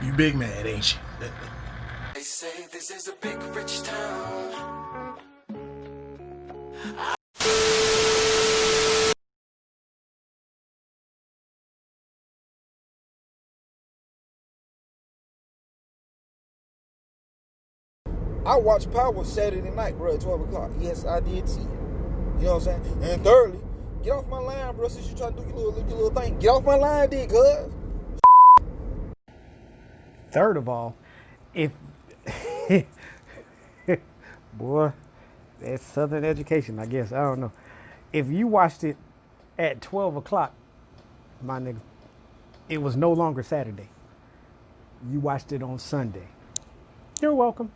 You big mad, ain't you? They say this is a big rich town. I watched Power Saturday night, bro, at 12 o'clock. Yes, I did see it. You know what I'm saying? And thirdly, get off my line, bro, since you trying to do your little thing. Get off my line, then, cuz. Third of all, if boy, that's Southern education, I guess. I don't know. If you watched it at 12 o'clock, my nigga, it was no longer Saturday. You watched it on Sunday. You're welcome.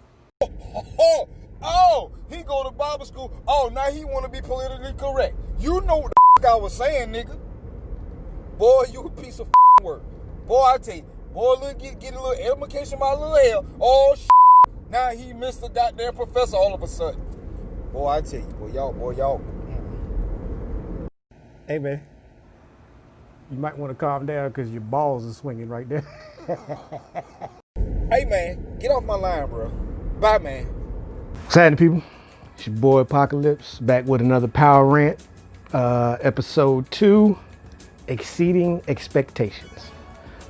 Oh, he go to Bible school. Oh, now he want to be politically correct. You know what the I was saying, nigga. Boy, you a piece of work. Boy, I tell you. Boy, look, get a little education by a little L. Oh, now he missed the goddamn professor all of a sudden. Boy, I tell you, boy, y'all. Hey, man. You might want to calm down because your balls are swinging right there. Hey, man, get off my line, bro. Bye, man. What's happening, people? It's your boy Apocalypse, back with another Power Rant. Episode 2, Exceeding Expectations.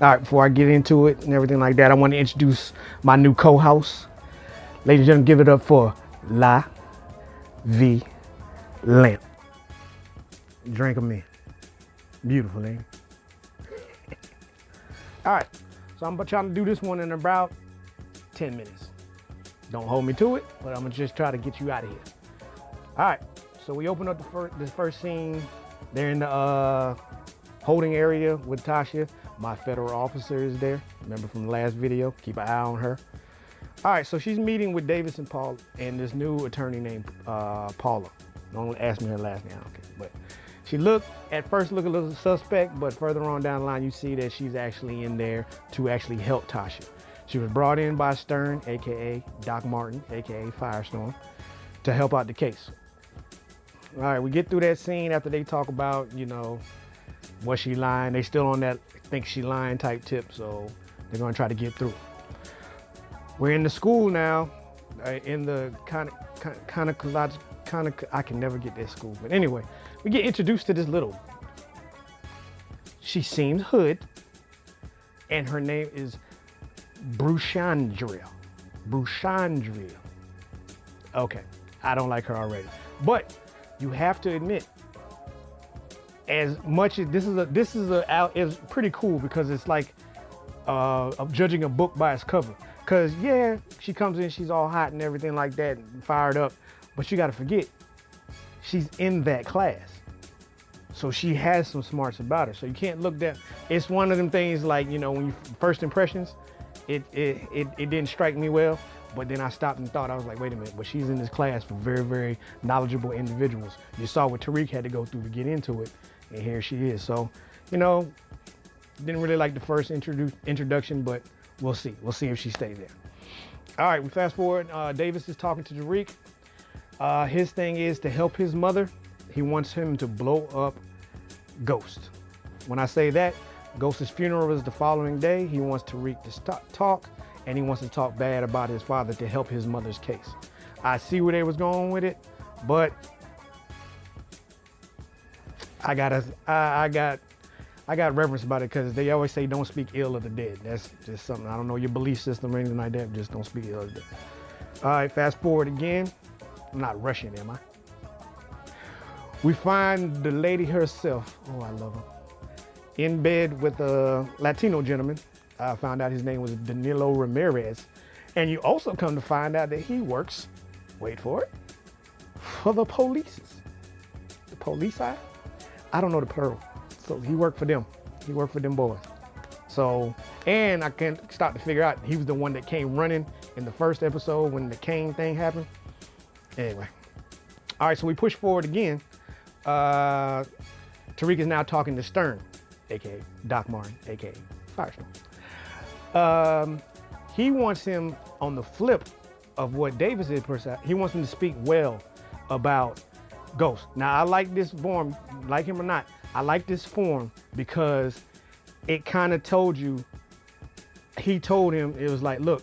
All right, before I get into it and everything like that, I want to introduce my new co-host. Ladies and gentlemen, give it up for La V Lamp. Drink 'em in. Beautiful, ain't it? All right, so I'm trying to do this one in about 10 minutes. Don't hold me to it, but I'm gonna just try to get you out of here. All right, so we open up the first scene. They're in the holding area with Tasha. My federal officer is there. Remember from the last video, keep an eye on her. All right, so she's meeting with Davis and Paul and this new attorney named Paula. Don't ask me her last name, okay. But she at first look a little suspect, but further on down the line, you see that she's actually in there to actually help Tasha. She was brought in by Stern, AKA Doc Martin, AKA Firestorm, to help out the case. All right, we get through that scene after they talk about, was she lying? They still on that think she lying type tip, so they're gonna try to get through. We're in the school now, in the kind of I can never get that school, but anyway, we get introduced to this little. She seems hood, and her name is Bruchandria. Okay, I don't like her already, but you have to admit, as much as this is pretty cool because it's like judging a book by its cover. Cause yeah, she comes in, she's all hot and everything like that, and fired up, but you got to forget, she's in that class, so she has some smarts about her. So you can't look down. It's one of them things like when you first impressions, it didn't strike me well. But then I stopped and thought, I was like, wait a minute, but she's in this class for very, very knowledgeable individuals. You saw what Tariq had to go through to get into it, and here she is. So, didn't really like the first introduction, but we'll see. We'll see if she stays there. All right, we fast forward. Davis is talking to Tariq. His thing is to help his mother. He wants him to blow up Ghost. When I say that, Ghost's funeral is the following day. He wants Tariq to talk. And he wants to talk bad about his father to help his mother's case. I see where they was going with it, but I got reverence about it because they always say don't speak ill of the dead. That's just something, I don't know your belief system or anything like that, just don't speak ill of the dead. All right, fast forward again. I'm not rushing, am I? We find the lady herself, oh, I love her, in bed with a Latino gentleman. I found out his name was Danilo Ramirez. And you also come to find out that he works, wait for it, for the police. The police side? I don't know the plural. So he worked for them. He worked for them boys. So, and I can't stop to figure out, he was the one that came running in the first episode when the Kane thing happened. Anyway. All right, so we push forward again. Tariq is now talking to Stern, AKA Doc Martin, AKA Firestorm. He wants him on the flip of what Davis did per se. He wants him to speak well about Ghost. Now I like this form, like him or not, I like this form because it kind of told you he told him, it was like, look,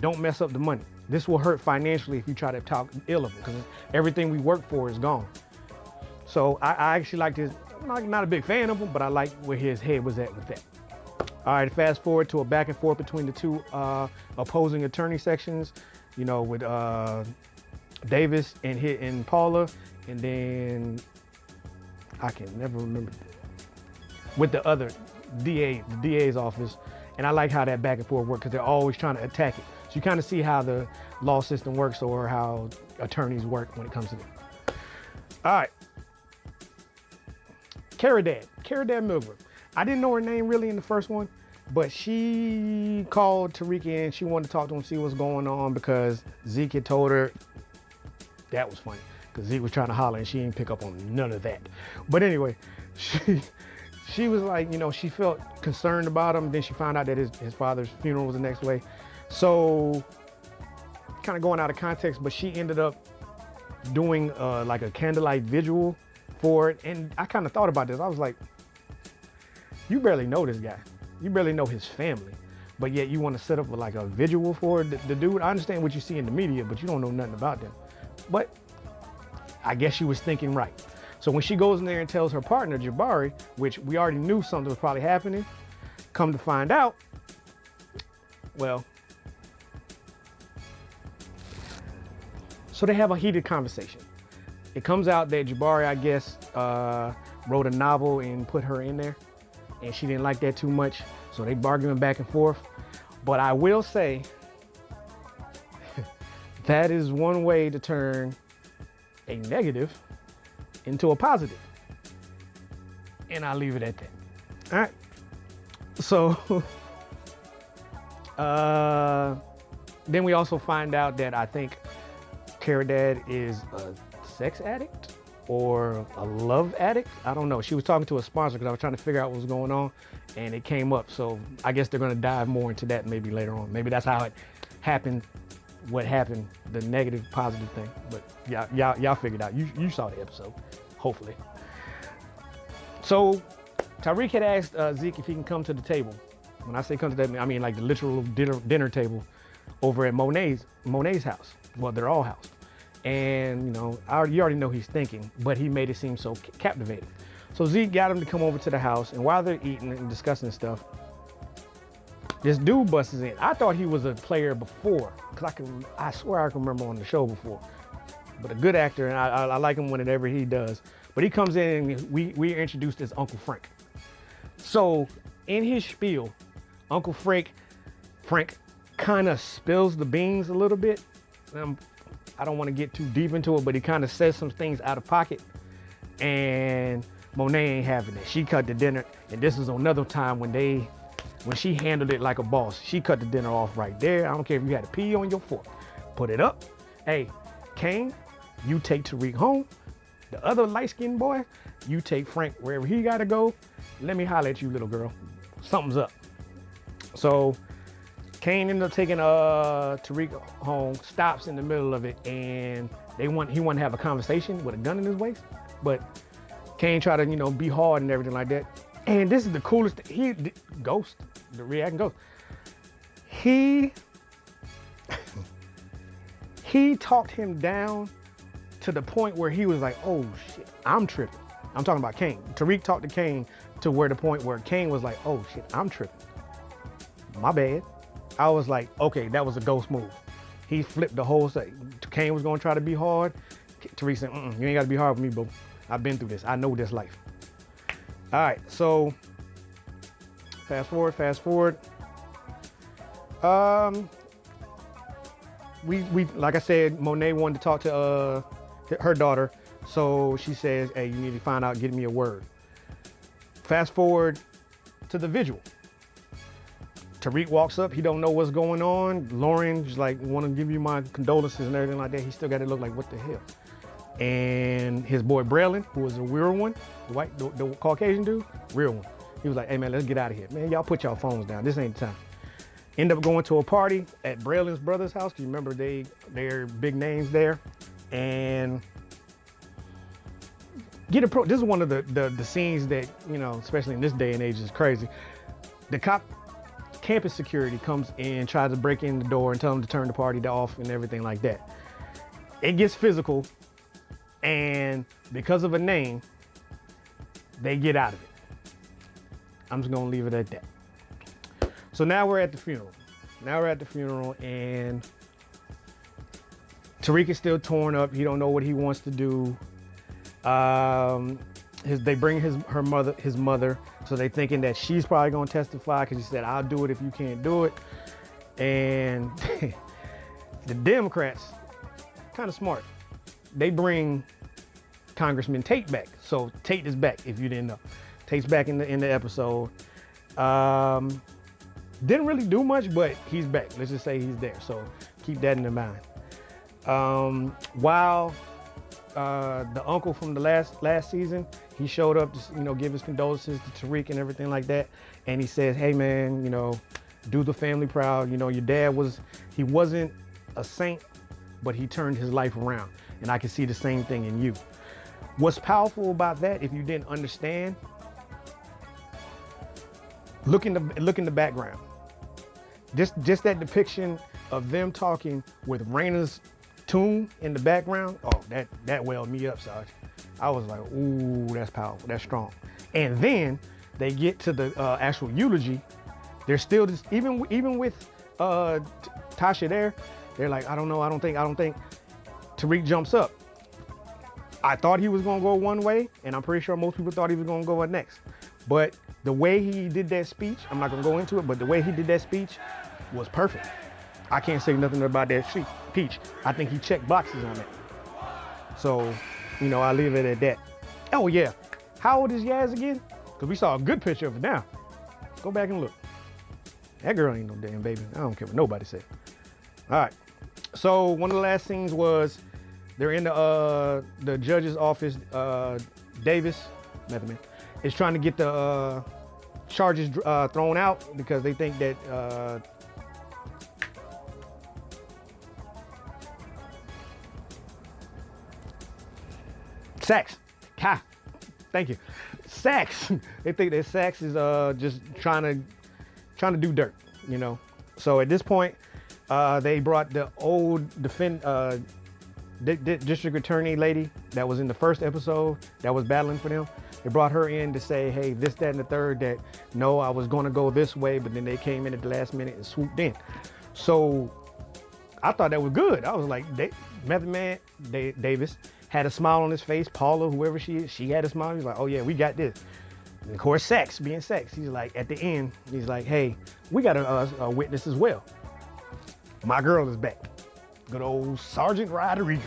don't mess up the money. This will hurt financially if you try to talk ill of him, because everything we work for is gone. So I actually like this. I'm not a big fan of him, but I like where his head was at with that. All right, fast forward to a back and forth between the two opposing attorney sections, you know, with Davis and Paula, and then I can never remember with the other DA, the DA's office. And I like how that back and forth worked because they're always trying to attack it. So you kind of see how the law system works or how attorneys work when it comes to that. All right. Cara Dad Milgram. I didn't know her name really in the first one, but she called Tariq in. She wanted to talk to him, see what's going on, because Zeke had told her. That was funny because Zeke was trying to holler and she didn't pick up on none of that. But anyway, she was like, you know, she felt concerned about him. Then she found out that his father's funeral was the next way. So kind of going out of context, but she ended up doing like a candlelight vigil for it. And I kind of thought about this. I was like, you barely know this guy. You barely know his family, but yet you want to set up like a vigil for the dude. I understand what you see in the media, but you don't know nothing about them. But I guess she was thinking right. So when she goes in there and tells her partner, Jabari, which we already knew something was probably happening, come to find out, well, so they have a heated conversation. It comes out that Jabari, I guess, wrote a novel and put her in there, and she didn't like that too much. So they bargaining back and forth. But I will say, that is one way to turn a negative into a positive. And I'll leave it at that. All right. So then we also find out that I think Cara Dad is a sex addict or a love addict. I don't know. She was talking to a sponsor because I was trying to figure out what was going on, and it came up. So I guess they're going to dive more into that maybe later on. Maybe that's how it happened. What happened, the negative, positive thing. But y'all figured out. You saw the episode, hopefully. So Tariq had asked Zeke if he can come to the table. When I say come to that, I mean like the literal dinner table over at Monet's house. Well, they're all house. And you know, you already know he's thinking, but he made it seem so captivating. So Zeke got him to come over to the house, and while they're eating and discussing stuff, this dude busts in. I thought he was a player before, because I swear I can remember on the show before. But a good actor, and I like him whenever he does. But he comes in and we are introduced as Uncle Frank. So in his spiel, Uncle Frank kind of spills the beans a little bit. I don't want to get too deep into it, but he kind of says some things out of pocket. And Monet ain't having it. She cut the dinner, and this is another time when she handled it like a boss. She cut the dinner off right there. I don't care if you had a pee on your fork. Put it up. Hey, Kane, you take Tariq home. The other light-skinned boy, you take Frank wherever he got to go. Let me holler at you, little girl. Something's up. So Kane ended up taking Tariq home, stops in the middle of it, and he wanted to have a conversation with a gun in his waist. But Kane tried to, you know, be hard and everything like that. And this is the coolest thing. The reacting ghost. He talked him down to the point where he was like, oh shit, I'm tripping. I'm talking about Kane. Tariq talked to Kane to where the point where Kane was like, oh shit, I'm tripping. My bad. I was like, okay, that was a ghost move. He flipped the whole thing. Kane was gonna try to be hard. Tariq said, you ain't gotta be hard with me, bro. I've been through this. I know this life. All right, so fast forward. We like I said, Monet wanted to talk to her daughter, so she says, hey, you need to find out, get me a word. Fast forward to the vigil. Tariq walks up, he don't know what's going on. Lauren's like, want to give you my condolences and everything like that. He still got to look like, what the hell? And his boy Braylon, who was a real one, the Caucasian dude, real one. He was like, hey man, let's get out of here. Man, y'all put y'all phones down. This ain't the time. End up going to a party at Braylon's brother's house. Cause you remember they're big names there. And this is one of the scenes that, you know, especially in this day and age is crazy. The cop campus security comes in, tries to break in the door and tell them to turn the party off and everything like that. It gets physical, and because of a name, they get out of it. I'm just gonna leave it at that. So now we're at the funeral. And Tariq is still torn up. He don't know what he wants to do. They bring his mother, so they thinking that she's probably gonna testify because she said, "I'll do it if you can't do it." And the Democrats, kind of smart, they bring Congressman Tate back. So Tate is back, if you didn't know. Tate's back in the episode. Didn't really do much, but he's back. Let's just say he's there. So keep that in mind. While the uncle from the last season, he showed up to give his condolences to Tariq and everything like that, and he says, "Hey man, do the family proud. Your dad he wasn't a saint, but he turned his life around, and I can see the same thing in you." What's powerful about that, if you didn't understand, look in the background. Just that depiction of them talking with Raina's tune in the background. Oh, that welled me up, Sarge. I was like, ooh, that's powerful, that's strong. And then they get to the actual eulogy. They're still just, even with Tasha there, they're like, I don't think. Tariq jumps up. I thought he was gonna go one way, and I'm pretty sure most people thought he was gonna go next. But the way he did that speech, I'm not gonna go into it, but the way he did that speech was perfect. I can't say nothing about that speech. I think he checked boxes on that. So, I'll leave it at that. Oh yeah, how old is Yaz again? Because we saw a good picture of it now. Go back and look. That girl ain't no damn baby. I don't care what nobody say. All right, so one of the last scenes was they're in the judge's office. Davis, Method Man, is trying to get the charges thrown out because they think that Sachs. Thank you. Sachs. They think that Sachs is just trying to do dirt, So at this point, they brought the old district attorney lady that was in the first episode that was battling for them. They brought her in to say, hey, this, that, and the third, that no, I was going to go this way, but then they came in at the last minute and swooped in. So I thought that was good. I was like, Method Man Davis had a smile on his face. Paula, whoever she is, she had a smile. He's like, oh yeah, we got this. And of course, Sachs, being Sachs, he's like, at the end, he's like, hey, we got a witness as well. My girl is back. Good old Sergeant Rodriguez.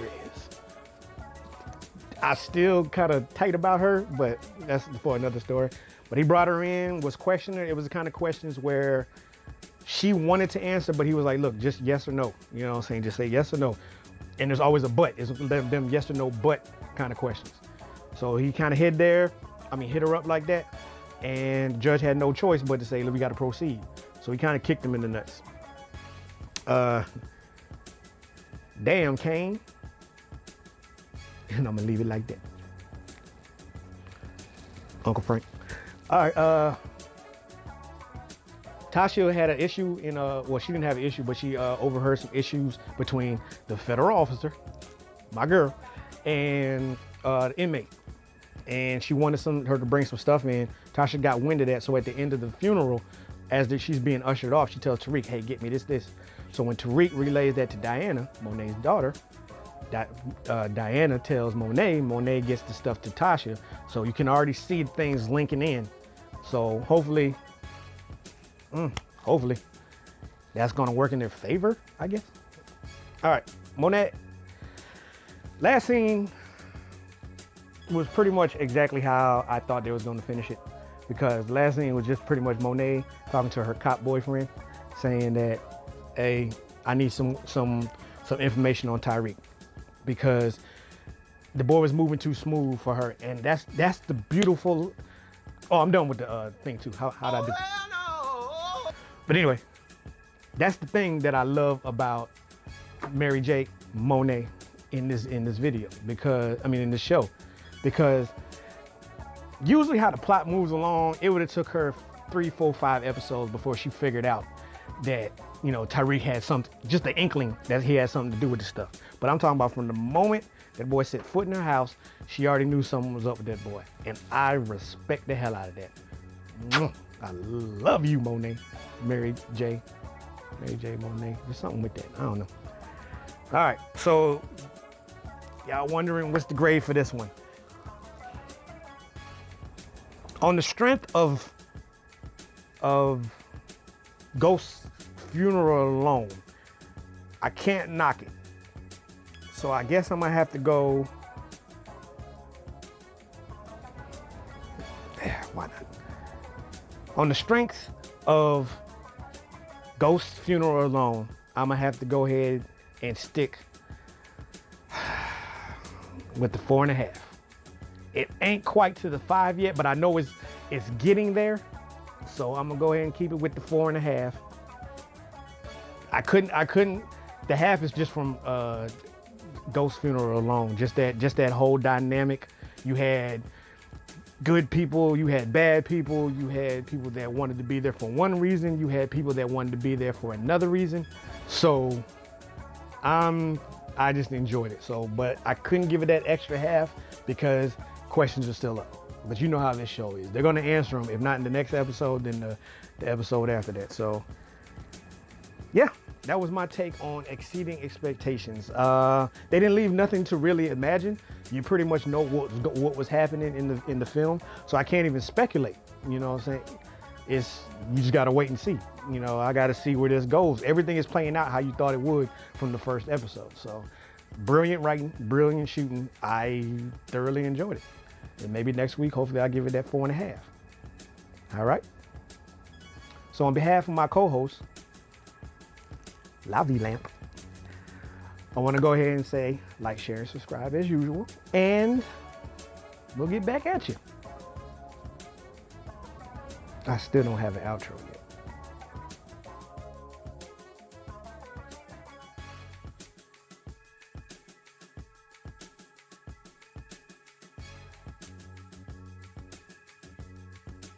I still kind of tight about her, but that's for another story. But he brought her in, was questioning her. It was the kind of questions where she wanted to answer, but he was like, look, just yes or no. You know what I'm saying? Just say yes or no. And there's always a but. It's them yes or no but kind of questions. So he kind of hit her up like that. And the judge had no choice but to say, look, we got to proceed. So he kind of kicked him in the nuts. Damn, Kane. And I'm gonna leave it like that. Uncle Frank. All right, Tasha had an issue she didn't have an issue, but she overheard some issues between the federal officer, my girl, and the inmate. And she wanted her to bring some stuff in. Tasha got wind of that, so at the end of the funeral, she's being ushered off, she tells Tariq, hey, get me this. So when Tariq relays that to Diana, Monet's daughter, Diana tells Monet gets the stuff to Tasha. So you can already see things linking in. So hopefully that's gonna work in their favor, I guess. All right, Monet. Last scene was pretty much exactly how I thought they was gonna finish it, because the last scene was just pretty much Monet talking to her cop boyfriend, saying that, hey, I need some information on Tariq, because the boy was moving too smooth for her, and that's the beautiful. Oh, I'm done with the thing too. How'd I do? No. But anyway, that's the thing that I love about Mary J. Monet in this video, in this show, because usually how the plot moves along, it would have took her 3, 4, 5 episodes before she figured out that, you know, Tyreek had something, just the inkling that he had something to do with this stuff. But I'm talking about from the moment that boy set foot in her house, she already knew something was up with that boy. And I respect the hell out of that. I love you, Monet. Mary J. Monet. There's something with that. I don't know. All right, so y'all wondering what's the grade for this one? On the strength of Ghost's funeral alone, I can't knock it. So I guess I'm gonna have to go. Why not? On the strength of Ghost's funeral alone, I'm gonna have to go ahead and stick with the 4.5. It ain't quite to the 5 yet, but I know it's getting there. So I'm gonna go ahead and keep it with the 4.5. I couldn't. The half is just from Ghost funeral alone. Just that whole dynamic. You had good people, you had bad people, you had people that wanted to be there for one reason, you had people that wanted to be there for another reason. So I just enjoyed it. So, but I couldn't give it that extra half because questions are still up. But you know how this show is. They're gonna answer them. If not in the next episode, then the episode after that. So yeah, that was my take on Exceeding Expectations. They didn't leave nothing to really imagine. You pretty much know what was happening in the film. So I can't even speculate. You know what I'm saying? You just gotta wait and see. You know, I gotta see where this goes. Everything is playing out how you thought it would from the first episode. So brilliant writing, brilliant shooting. I thoroughly enjoyed it. And maybe next week, hopefully I'll give it that 4.5. All right. So on behalf of my co-host, Lavi Lamp, I want to go ahead and say like, share, and subscribe as usual. And we'll get back at you. I still don't have an outro yet.